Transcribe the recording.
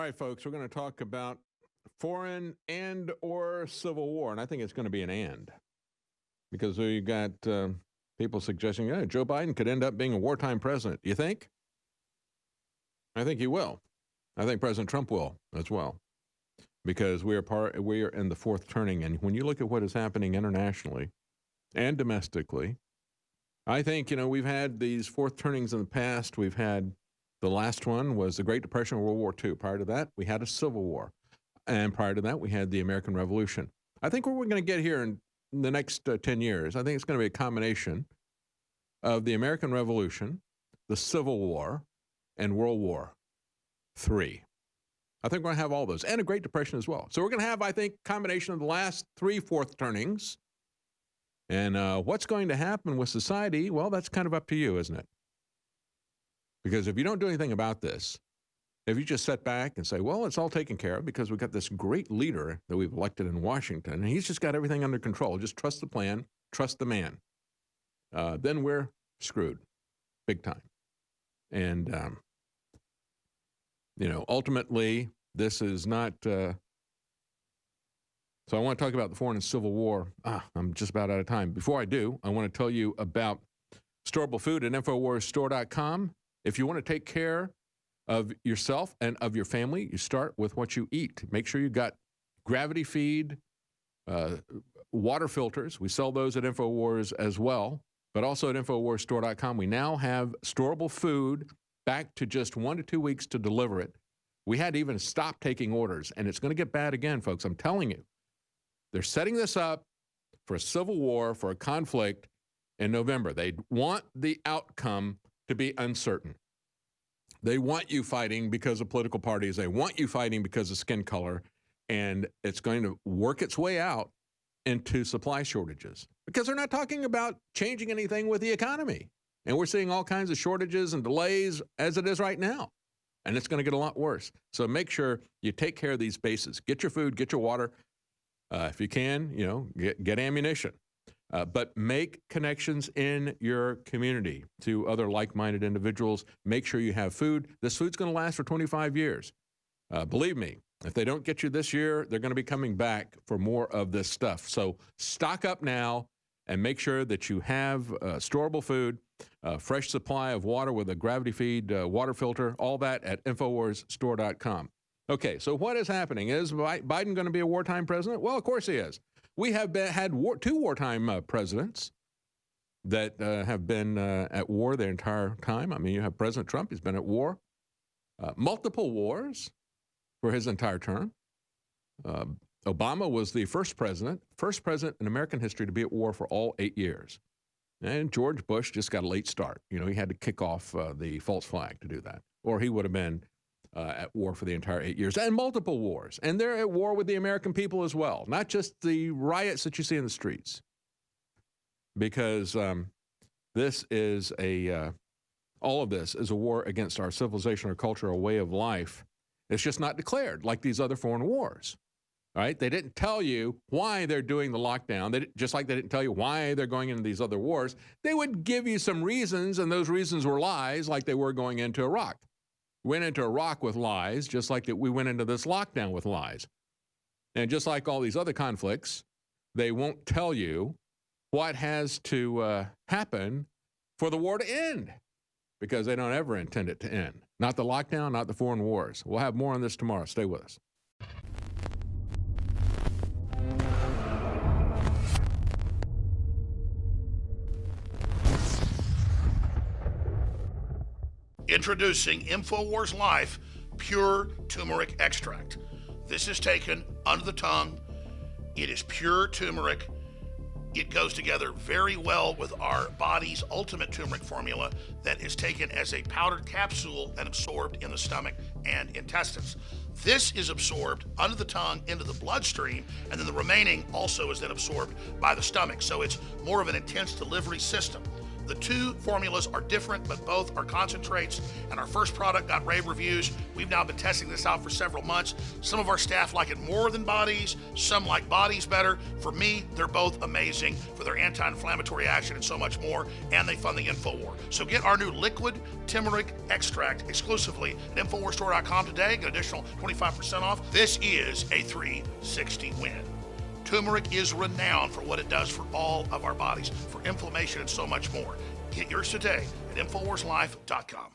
right, folks, we're going to talk about foreign and or civil war, and I think it's going to be an and, because you got people suggesting, yeah, Joe Biden could end up being a wartime president. You think? I think he will. I think President Trump will as well, because we are in the fourth turning, and when you look at what is happening internationally and domestically, I think, we've had these fourth turnings in the past. We've had the last one was the Great Depression of World War II. Prior to that, we had a Civil War. And prior to that, we had the American Revolution. I think what we're going to get here in the next 10 years, I think it's going to be a combination of the American Revolution, the Civil War, and World War III. I think we're going to have all those, and a Great Depression as well. So we're going to have, I think, combination of the last three fourth turnings. And what's going to happen with society, well, that's kind of up to you, isn't it? Because if you don't do anything about this, if you just sit back and say, well, it's all taken care of because we've got this great leader that we've elected in Washington, and he's just got everything under control. Just trust the plan, trust the man. Then we're screwed big time. And, ultimately, this is not... So I want to talk about the foreign and civil war. I'm just about out of time. Before I do, I want to tell you about storable food at InfoWarsStore.com. If you want to take care of yourself and of your family, you start with what you eat. Make sure you got gravity feed, water filters. We sell those at InfoWars as well, but also at InfoWarsStore.com. We now have storable food back to just 1 to 2 weeks to deliver it. We had to even stop taking orders, and it's going to get bad again, folks. I'm telling you. They're setting this up for a civil war, for a conflict in November. They want the outcome to be uncertain. They want you fighting because of political parties. They want you fighting because of skin color. And it's going to work its way out into supply shortages because they're not talking about changing anything with the economy. And we're seeing all kinds of shortages and delays as it is right now. And it's going to get a lot worse. So make sure you take care of these bases. Get your food, get your water. If you can, get ammunition. But make connections in your community to other like-minded individuals. Make sure you have food. This food's going to last for 25 years. Believe me, if they don't get you this year, they're going to be coming back for more of this stuff. So stock up now and make sure that you have storable food, fresh supply of water with a gravity feed water filter, all that at InfoWarsStore.com. Okay, so what is happening? Is Biden going to be a wartime president? Well, of course he is. We have had two wartime presidents that have been at war their entire time. I mean, you have President Trump. He's been at war, multiple wars for his entire term. Obama was the first president in American history to be at war for all 8 years. And George Bush just got a late start. He had to kick off the false flag to do that, or he would have been at war for the entire 8 years, and multiple wars. And they're at war with the American people as well, not just the riots that you see in the streets. Because this is all of this is a war against our civilization, our culture, our way of life. It's just not declared like these other foreign wars. All right? They didn't tell you why they're doing the lockdown. Just like they didn't tell you why they're going into these other wars. They would give you some reasons, and those reasons were lies, like they were going into Iraq. Went into Iraq with lies, just like that we went into this lockdown with lies. And just like all these other conflicts, they won't tell you what has to happen for the war to end, because they don't ever intend it to end. Not the lockdown, not the foreign wars. We'll have more on this tomorrow. Stay with us. Introducing InfoWars Life Pure Turmeric Extract. This is taken under the tongue. It is pure turmeric. It goes together very well with our body's ultimate turmeric formula that is taken as a powdered capsule and absorbed in the stomach and intestines. This is absorbed under the tongue into the bloodstream, and then the remaining also is then absorbed by the stomach. So it's more of an intense delivery system. The two formulas are different, but both are concentrates, and our first product got rave reviews. We've now been testing this out for several months. Some of our staff like it more than Bodies, some like Bodies better. For me, they're both amazing for their anti-inflammatory action and so much more, and they fund the InfoWar. So get our new liquid turmeric extract exclusively at InfoWarsStore.com today. Get an additional 25% off. This is a 360 win. Turmeric is renowned for what it does for all of our bodies, for inflammation and so much more. Get yours today at InfoWarsLife.com.